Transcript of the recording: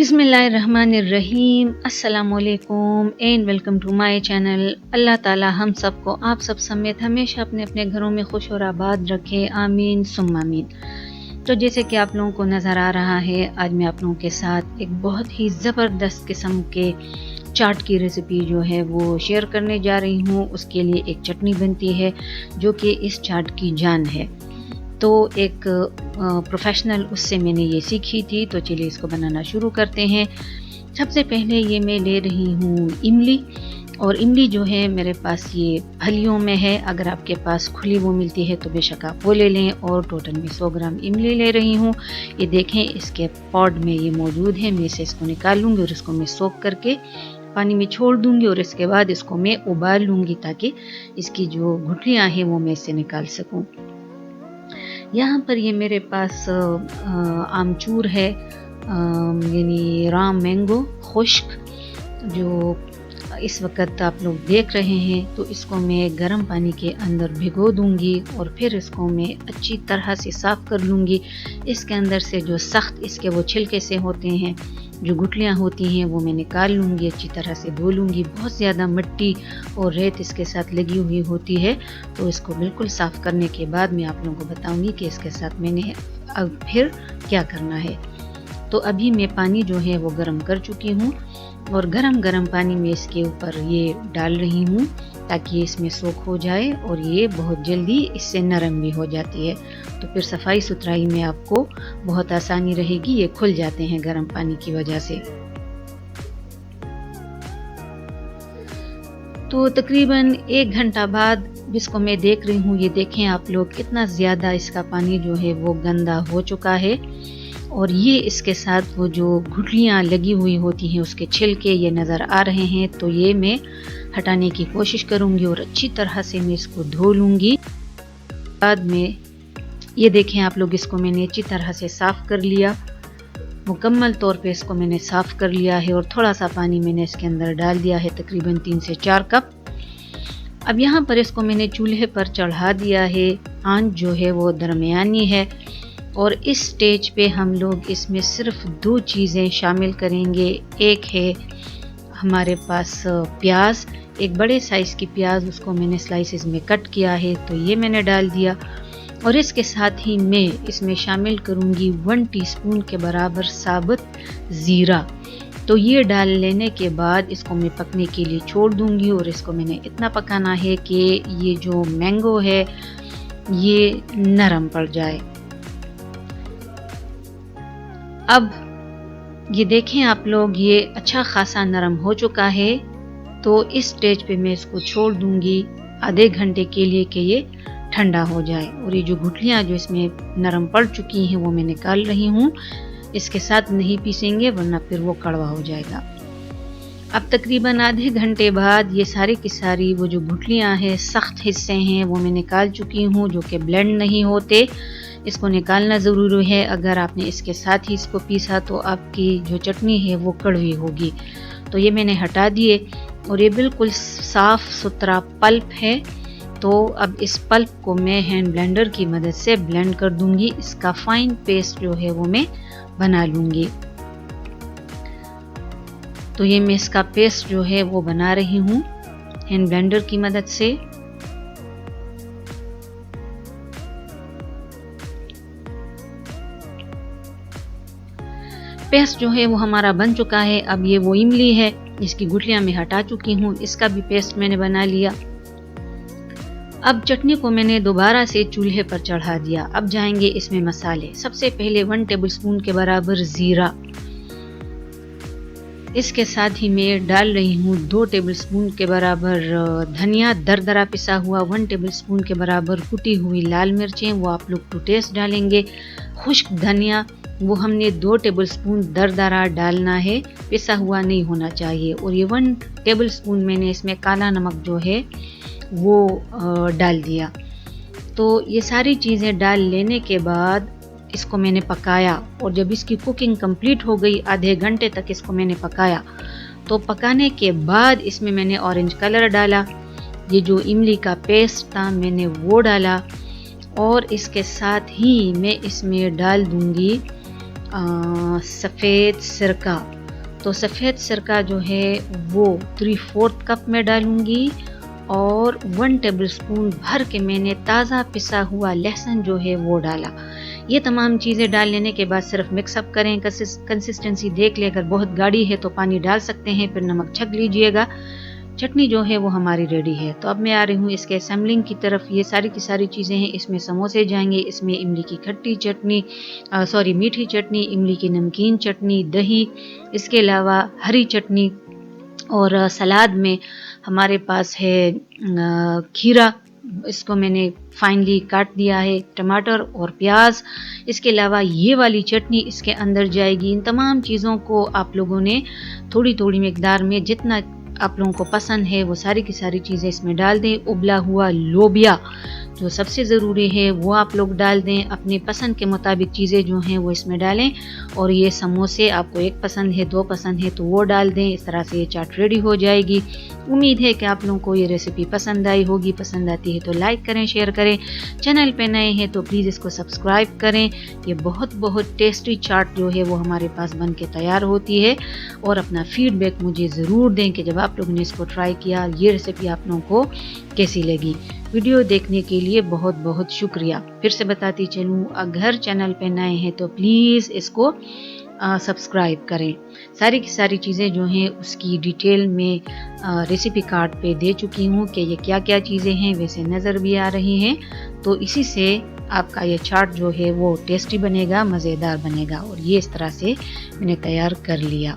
बिस्मिल्लाहिर्रहमानिर्रहीम। अस्सलामुअलैकुम and welcome to my channel. Allah ताला हम सबको आप सब समेत हमेशा अपने अपने घरों में खुश और आबाद रखे, आमीन सुम्मा आमीन। तो जैसे कि आप लोगों को नज़र आ रहा है, आज मैं आप लोगों के साथ एक बहुत ही ज़बरदस्त किस्म के चाट की रेसिपी जो है वो शेयर करने जा रही हूँ। उसके लिए एक चटनी बनती है जो कि इस चाट की जान है। तो एक प्रोफेशनल उससे मैंने ये सीखी थी, तो चलिए इसको बनाना शुरू करते हैं। सबसे पहले ये मैं ले रही हूँ इमली, और इमली जो है मेरे पास ये फलियों में है। अगर आपके पास खुली वो मिलती है तो बेशक आप वो ले लें। और टोटल में 100 ग्राम इमली ले रही हूँ। ये देखें इसके पॉड में ये मौजूद है। मैं इसे इसको निकाल लूँगी और इसको मैं सोख करके पानी में छोड़ दूँगी और इसके बाद इसको मैं उबाल लूँगी ताकि इसकी जो गुठलियाँ हैं वो मैं इससे निकाल सकूँ। यहाँ पर ये मेरे पास आमचूर है, यानी राम मैंगो खुश्क, जो इस वक्त आप लोग देख रहे हैं। तो इसको मैं गर्म पानी के अंदर भिगो दूंगी और फिर इसको मैं अच्छी तरह से साफ़ कर लूँगी। इसके अंदर से जो सख्त इसके वो छिलके से होते हैं, जो गुठलियाँ होती हैं, वो मैं निकाल लूँगी, अच्छी तरह से धो लूँगी। बहुत ज़्यादा मिट्टी और रेत इसके साथ लगी हुई होती है, तो इसको बिल्कुल साफ़ करने के बाद मैं आप लोगों को बताऊँगी कि इसके साथ मैंने अब फिर क्या करना है। तो अभी मैं पानी जो है वो गर्म कर चुकी हूँ और गरम गरम पानी में इसके ऊपर ये डाल रही हूँ ताकि इसमें सोख हो जाए और ये बहुत जल्दी इससे नरम भी हो जाती है। तो फिर सफाई सुथराई में आपको बहुत आसानी रहेगी। ये खुल जाते हैं गर्म पानी की वजह से। तो तकरीबन 1 घंटा बाद इसको मैं देख रही हूँ। ये देखें आप लोग, कितना ज़्यादा इसका पानी जो है वो गंदा हो चुका है और ये इसके साथ वो जो गुठलियाँ लगी हुई होती हैं उसके छिलके ये नज़र आ रहे हैं। तो ये मैं हटाने की कोशिश करूँगी और अच्छी तरह से मैं इसको धो लूँगी। बाद में ये देखें आप लोग, इसको मैंने अच्छी तरह से साफ़ कर लिया। मुकम्मल तौर पे इसको मैंने साफ़ कर लिया है और थोड़ा सा पानी मैंने इसके अंदर डाल दिया है, तकरीबन 3 से 4 कप। अब यहाँ पर इसको मैंने चूल्हे पर चढ़ा दिया है। आंच जो है वो दरमियानी है और इस स्टेज पे हम लोग इसमें सिर्फ 2 चीज़ें शामिल करेंगे। एक है हमारे पास प्याज, एक बड़े साइज़ की प्याज, उसको मैंने स्लाइसेस में कट किया है, तो ये मैंने डाल दिया। और इसके साथ ही मैं इसमें शामिल करूँगी 1 टीस्पून के बराबर साबुत ज़ीरा। तो ये डाल लेने के बाद इसको मैं पकने के लिए छोड़ दूँगी और इसको मैंने इतना पकाना है कि ये जो मैंगो है ये नरम पड़ जाए। अब ये देखें आप लोग, ये अच्छा खासा नरम हो चुका है। तो इस स्टेज पे मैं इसको छोड़ दूंगी आधे घंटे के लिए कि ये ठंडा हो जाए। और ये जो गुठलियाँ जो इसमें नरम पड़ चुकी हैं वो मैं निकाल रही हूँ। इसके साथ नहीं पीसेंगे वरना फिर वो कड़वा हो जाएगा। अब तकरीबन आधे घंटे बाद ये सारी की सारी वो जो गुठलियाँ हैं, सख्त हिस्से हैं, वो मैं निकाल चुकी हूँ, जो कि ब्लेंड नहीं होते। इसको निकालना ज़रूरी है। अगर आपने इसके साथ ही इसको पीसा तो आपकी जो चटनी है वो कड़वी होगी। तो ये मैंने हटा दिए और ये बिल्कुल साफ़ सुथरा पल्प है। तो अब इस पल्प को मैं हैंड ब्लेंडर की मदद से ब्लेंड कर दूंगी। इसका फाइन पेस्ट जो है वो मैं बना लूँगी। तो ये मैं इसका पेस्ट जो है वो बना रही हूँ हैंड ब्लेंडर की मदद से। पेस्ट जो है वो हमारा बन चुका है। अब ये वो इमली है, इसकी गुठलियाँ मैं हटा चुकी हूँ, इसका भी पेस्ट मैंने बना लिया। अब चटनी को मैंने दोबारा से चूल्हे पर चढ़ा दिया। अब जाएंगे इसमें मसाले। सबसे पहले 1 टेबलस्पून के बराबर ज़ीरा, इसके साथ ही मैं डाल रही हूँ 2 टेबलस्पून के बराबर धनिया दरदरा पिसा हुआ, 1 टेबलस्पून के बराबर कुटी हुई लाल मिर्चें, वो आप लोग टू टेस्ट डालेंगे। खुश्क धनिया वो हमने 2 टेबलस्पून दरदरा डालना है, पिसा हुआ नहीं होना चाहिए। और ये 1 टेबलस्पून मैंने इसमें काला नमक जो है वो डाल दिया। तो ये सारी चीज़ें डाल लेने के बाद इसको मैंने पकाया और जब इसकी कुकिंग कंप्लीट हो गई, आधे घंटे तक इसको मैंने पकाया। तो पकाने के बाद इसमें मैंने ऑरेंज कलर डाला, ये जो इमली का पेस्ट था मैंने वो डाला और इसके साथ ही मैं इसमें डाल दूंगी सफ़ेद सिरका। तो सफ़ेद सिरका जो है वो 3/4 कप में डालूँगी और 1 टेबलस्पून भर के मैंने ताज़ा पिसा हुआ लहसुन जो है वो डाला। ये तमाम चीज़ें डाल लेने के बाद सिर्फ मिक्सअप करें, कंसिस्टेंसी देख ले, अगर बहुत गाढ़ी है तो पानी डाल सकते हैं, फिर नमक छक लीजिएगा। चटनी जो है वो हमारी रेडी है। तो अब मैं आ रही हूँ इसके असेंबलिंग की तरफ। ये सारी की सारी चीज़ें हैं, इसमें समोसे जाएंगे, इसमें इमली की खट्टी चटनी, मीठी चटनी, इमली की नमकीन चटनी, दही, इसके अलावा हरी चटनी, और सलाद में हमारे पास है खीरा, इसको मैंने फाइनली काट दिया है, टमाटर और प्याज। इसके अलावा ये वाली चटनी इसके अंदर जाएगी। इन तमाम चीज़ों को आप लोगों ने थोड़ी थोड़ी मिकदार में, जितना आप लोगों को पसंद है, वो सारी की सारी चीज़ें इसमें डाल दें। उबला हुआ लोबिया जो सबसे ज़रूरी है वो आप लोग डाल दें। अपने पसंद के मुताबिक चीज़ें जो हैं वो इसमें डालें। और ये समोसे आपको एक पसंद है, दो पसंद है तो वो डाल दें। इस तरह से ये चाट रेडी हो जाएगी। उम्मीद है कि आप लोगों को ये रेसिपी पसंद आई होगी। पसंद आती है तो लाइक करें, शेयर करें। चैनल पे नए हैं तो प्लीज़ इसको सब्सक्राइब करें। ये बहुत बहुत टेस्टी चाट जो है वो हमारे पास बन के तैयार होती है। और अपना फीडबैक मुझे ज़रूर दें कि जब आप लोगों ने इसको ट्राई किया, ये रेसिपी आप लोगों को कैसी लगी। वीडियो देखने के लिए बहुत बहुत शुक्रिया। फिर से बताती चलूँ, अगर चैनल पे नए हैं तो प्लीज़ इसको सब्सक्राइब करें। सारी की सारी चीज़ें जो हैं उसकी डिटेल में रेसिपी कार्ड पे दे चुकी हूँ कि ये क्या क्या चीज़ें हैं, वैसे नज़र भी आ रही हैं। तो इसी से आपका ये चाट जो है वो टेस्टी बनेगा, मज़ेदार बनेगा। और ये इस तरह से मैंने तैयार कर लिया।